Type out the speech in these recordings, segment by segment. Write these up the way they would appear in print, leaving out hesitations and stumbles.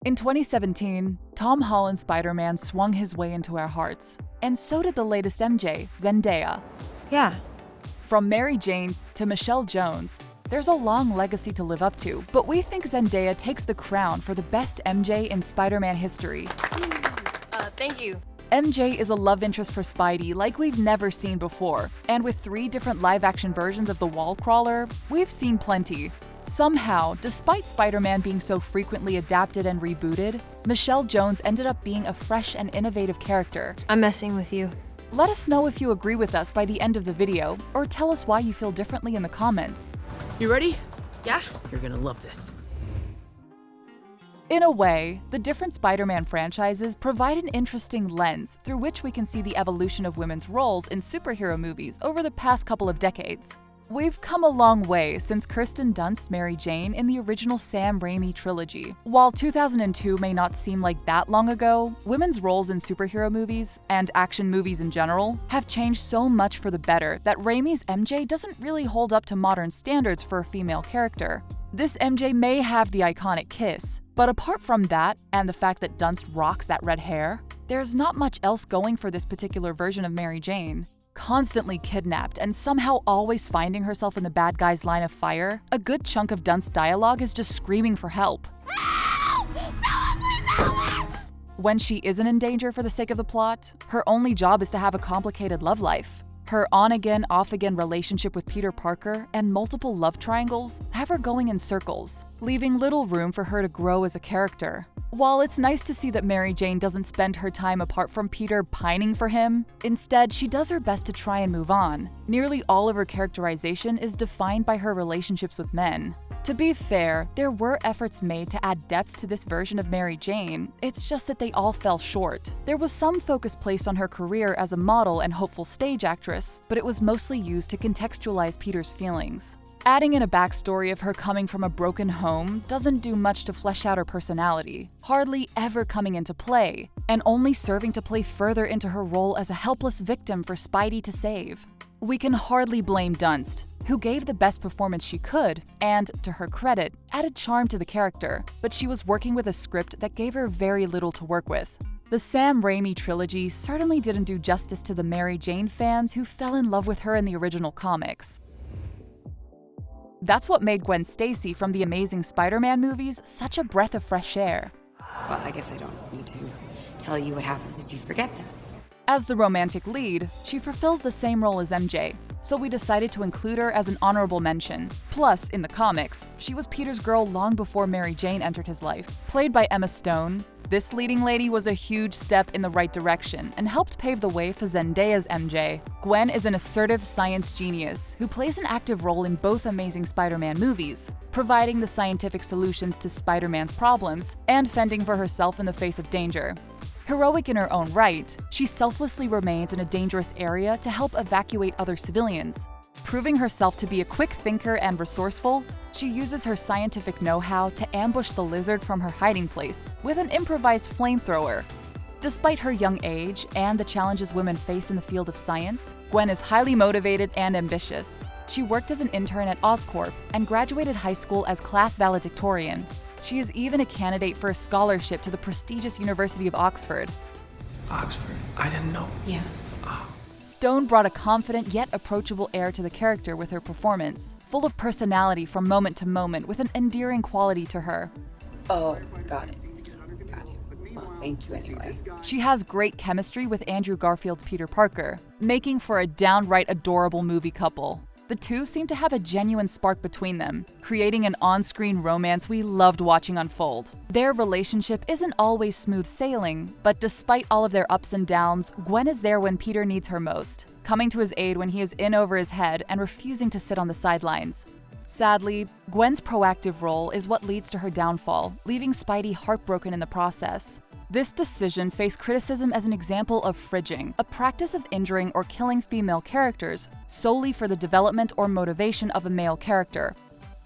In 2017, Tom Holland's Spider-Man swung his way into our hearts, and so did the latest MJ, Zendaya. Yeah. From Mary Jane to Michelle Jones, there's a long legacy to live up to, but we think Zendaya takes the crown for the best MJ in Spider-Man history. Thank you. MJ is a love interest for Spidey like we've never seen before, and with 3 different live-action versions of the wall crawler, we've seen plenty. Somehow, despite Spider-Man being so frequently adapted and rebooted, Michelle Jones ended up being a fresh and innovative character. I'm messing with you. Let us know if you agree with us by the end of the video, or tell us why you feel differently in the comments. You ready? Yeah? You're gonna love this. In a way, the different Spider-Man franchises provide an interesting lens through which we can see the evolution of women's roles in superhero movies over the past couple of decades. We've come a long way since Kirsten Dunst's Mary Jane in the original Sam Raimi trilogy. While 2002 may not seem like that long ago, women's roles in superhero movies, and action movies in general, have changed so much for the better that Raimi's MJ doesn't really hold up to modern standards for a female character. This MJ may have the iconic kiss, but apart from that, and the fact that Dunst rocks that red hair, there's not much else going for this particular version of Mary Jane. Constantly kidnapped and somehow always finding herself in the bad guy's line of fire, a good chunk of Dunst's dialogue is just screaming for help. Help! Someone please help me! When she isn't in danger for the sake of the plot, her only job is to have a complicated love life. Her on-again, off-again relationship with Peter Parker and multiple love triangles have her going in circles, leaving little room for her to grow as a character. While it's nice to see that Mary Jane doesn't spend her time apart from Peter pining for him, instead she does her best to try and move on. Nearly all of her characterization is defined by her relationships with men. To be fair, there were efforts made to add depth to this version of Mary Jane, it's just that they all fell short. There was some focus placed on her career as a model and hopeful stage actress, but it was mostly used to contextualize Peter's feelings. Adding in a backstory of her coming from a broken home doesn't do much to flesh out her personality, hardly ever coming into play, and only serving to play further into her role as a helpless victim for Spidey to save. We can hardly blame Dunst, who gave the best performance she could, and, to her credit, added charm to the character, but she was working with a script that gave her very little to work with. The Sam Raimi trilogy certainly didn't do justice to the Mary Jane fans who fell in love with her in the original comics. That's what made Gwen Stacy from the Amazing Spider-Man movies such a breath of fresh air. Well, I guess I don't need to tell you what happens if you forget that. As the romantic lead, she fulfills the same role as MJ, so we decided to include her as an honorable mention. Plus, in the comics, she was Peter's girl long before Mary Jane entered his life. Played by Emma Stone, this leading lady was a huge step in the right direction and helped pave the way for Zendaya's MJ. Gwen is an assertive science genius who plays an active role in both Amazing Spider-Man movies, providing the scientific solutions to Spider-Man's problems and fending for herself in the face of danger. Heroic in her own right, she selflessly remains in a dangerous area to help evacuate other civilians. Proving herself to be a quick thinker and resourceful, she uses her scientific know-how to ambush the lizard from her hiding place with an improvised flamethrower. Despite her young age and the challenges women face in the field of science, Gwen is highly motivated and ambitious. She worked as an intern at Oscorp and graduated high school as class valedictorian. She is even a candidate for a scholarship to the prestigious University of Oxford. Oxford? I didn't know. Yeah. Stone brought a confident yet approachable air to the character with her performance, full of personality from moment to moment with an endearing quality to her. Oh, got it. Well, thank you anyway. She has great chemistry with Andrew Garfield's Peter Parker, making for a downright adorable movie couple. The two seem to have a genuine spark between them, creating an on-screen romance we loved watching unfold. Their relationship isn't always smooth sailing, but despite all of their ups and downs, Gwen is there when Peter needs her most, coming to his aid when he is in over his head and refusing to sit on the sidelines. Sadly, Gwen's proactive role is what leads to her downfall, leaving Spidey heartbroken in the process. This decision faced criticism as an example of fridging, a practice of injuring or killing female characters solely for the development or motivation of a male character.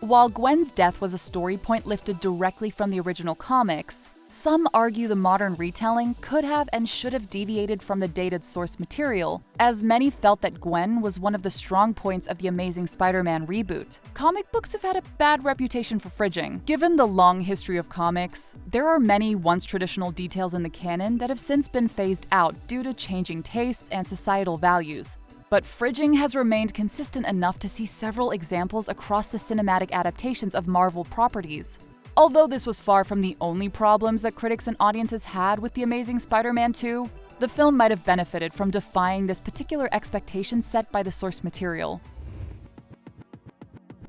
While Gwen's death was a story point lifted directly from the original comics, Some argue the modern retelling could have and should have deviated from the dated source material, as many felt that Gwen was one of the strong points of the Amazing Spider-Man reboot. Comic books have had a bad reputation for fridging. Given the long history of comics, there are many once traditional details in the canon that have since been phased out due to changing tastes and societal values. But fridging has remained consistent enough to see several examples across the cinematic adaptations of Marvel properties. Although this was far from the only problems that critics and audiences had with The Amazing Spider-Man 2, the film might have benefited from defying this particular expectation set by the source material.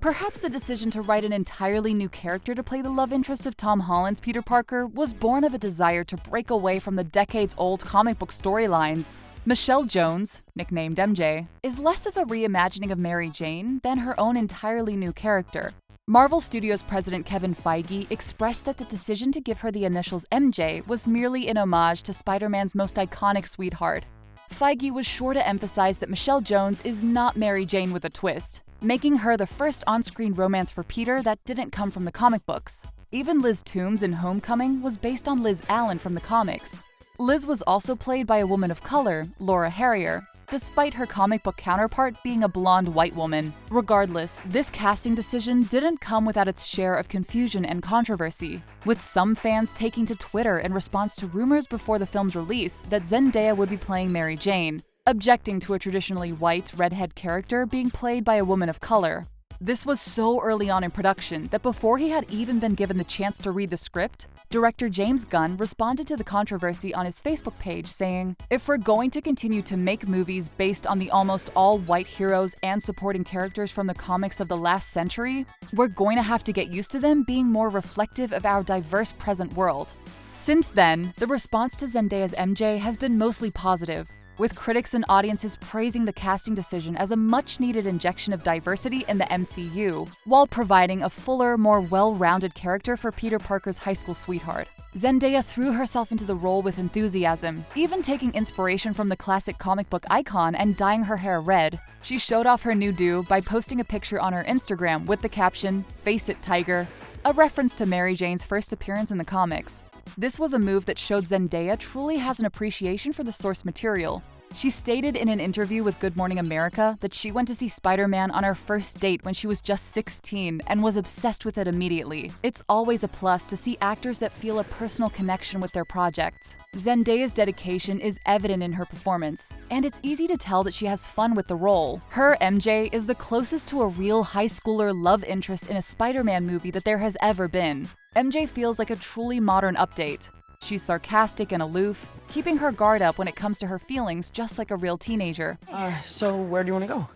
Perhaps the decision to write an entirely new character to play the love interest of Tom Holland's Peter Parker was born of a desire to break away from the decades-old comic book storylines. Michelle Jones, nicknamed MJ, is less of a reimagining of Mary Jane than her own entirely new character. Marvel Studios president Kevin Feige expressed that the decision to give her the initials MJ was merely an homage to Spider-Man's most iconic sweetheart. Feige was sure to emphasize that Michelle Jones is not Mary Jane with a twist, making her the first on-screen romance for Peter that didn't come from the comic books. Even Liz Toombs in Homecoming was based on Liz Allen from the comics. Liz was also played by a woman of color, Laura Harrier, despite her comic book counterpart being a blonde white woman. Regardless, this casting decision didn't come without its share of confusion and controversy, with some fans taking to Twitter in response to rumors before the film's release that Zendaya would be playing Mary Jane, objecting to a traditionally white, redhead character being played by a woman of color. This was so early on in production that before he had even been given the chance to read the script, director James Gunn responded to the controversy on his Facebook page saying, "If we're going to continue to make movies based on the almost all-white heroes and supporting characters from the comics of the last century, we're going to have to get used to them being more reflective of our diverse present world." Since then, the response to Zendaya's MJ has been mostly positive, with critics and audiences praising the casting decision as a much-needed injection of diversity in the MCU, while providing a fuller, more well-rounded character for Peter Parker's high school sweetheart. Zendaya threw herself into the role with enthusiasm, even taking inspiration from the classic comic book icon and dyeing her hair red. She showed off her new do by posting a picture on her Instagram with the caption, "Face it, Tiger," a reference to Mary Jane's first appearance in the comics. This was a move that showed Zendaya truly has an appreciation for the source material. She stated in an interview with Good Morning America that she went to see Spider-Man on her first date when she was just 16 and was obsessed with it immediately. It's always a plus to see actors that feel a personal connection with their projects. Zendaya's dedication is evident in her performance, and it's easy to tell that she has fun with the role. Her MJ is the closest to a real high schooler love interest in a Spider-Man movie that there has ever been. MJ feels like a truly modern update. She's sarcastic and aloof, keeping her guard up when it comes to her feelings just like a real teenager. So where do you want to go?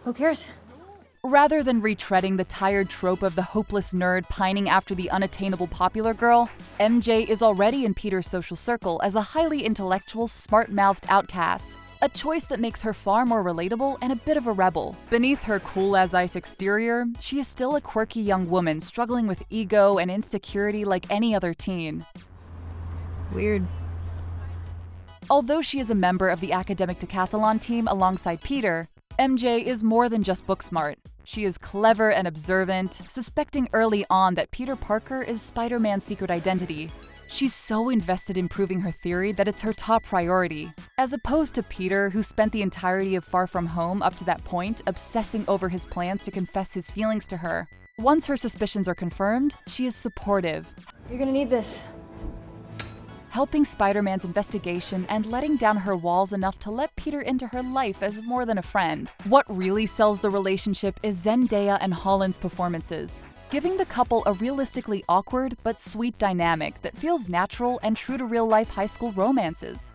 Who cares? Rather than retreading the tired trope of the hopeless nerd pining after the unattainable popular girl, MJ is already in Peter's social circle as a highly intellectual, smart-mouthed outcast. A choice that makes her far more relatable and a bit of a rebel. Beneath her cool-as-ice exterior, she is still a quirky young woman struggling with ego and insecurity like any other teen. Weird. Although she is a member of the academic decathlon team alongside Peter, MJ is more than just book smart. She is clever and observant, suspecting early on that Peter Parker is Spider-Man's secret identity. She's so invested in proving her theory that it's her top priority, as opposed to Peter, who spent the entirety of Far From Home up to that point obsessing over his plans to confess his feelings to her. Once her suspicions are confirmed, she is supportive, You're gonna need this. helping Spider-Man's investigation and letting down her walls enough to let Peter into her life as more than a friend. What really sells the relationship is Zendaya and Holland's performances, giving the couple a realistically awkward but sweet dynamic that feels natural and true to real-life high school romances.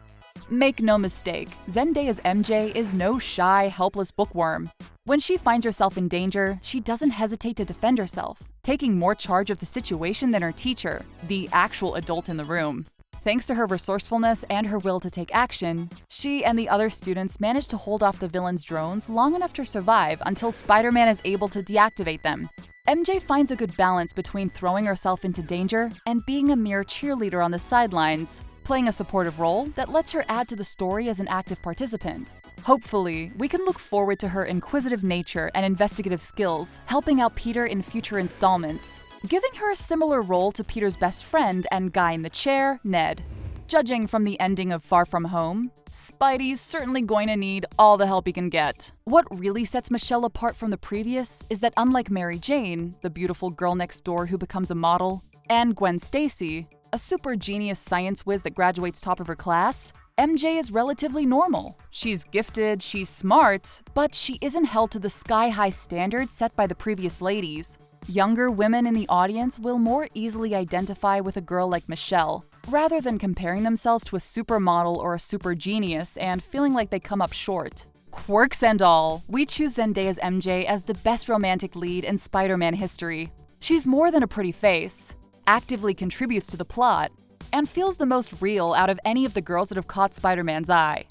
Make no mistake, Zendaya's MJ is no shy, helpless bookworm. When she finds herself in danger, she doesn't hesitate to defend herself, taking more charge of the situation than her teacher, the actual adult in the room. Thanks to her resourcefulness and her will to take action, she and the other students manage to hold off the villain's drones long enough to survive until Spider-Man is able to deactivate them. MJ finds a good balance between throwing herself into danger and being a mere cheerleader on the sidelines, playing a supportive role that lets her add to the story as an active participant. Hopefully, we can look forward to her inquisitive nature and investigative skills, helping out Peter in future installments. giving her a similar role to Peter's best friend and guy in the chair, Ned. Judging from the ending of Far From Home, Spidey's certainly going to need all the help he can get. What really sets Michelle apart from the previous is that unlike Mary Jane, the beautiful girl next door who becomes a model, and Gwen Stacy, a super genius science whiz that graduates top of her class, MJ is relatively normal. She's gifted, she's smart, but she isn't held to the sky-high standards set by the previous ladies. Younger women in the audience will more easily identify with a girl like Michelle, rather than comparing themselves to a supermodel or a super genius and feeling like they come up short. Quirks and all, we choose Zendaya's MJ as the best romantic lead in Spider-Man history. She's more than a pretty face, actively contributes to the plot, and feels the most real out of any of the girls that have caught Spider-Man's eye.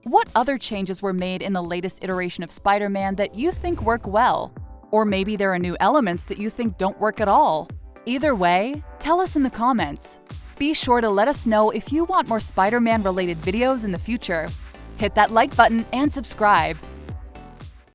What other changes were made in the latest iteration of Spider-Man that you think work well? Or maybe there are new elements that you think don't work at all? Either way, tell us in the comments. Be sure to let us know if you want more Spider-Man related videos in the future. Hit that like button and subscribe.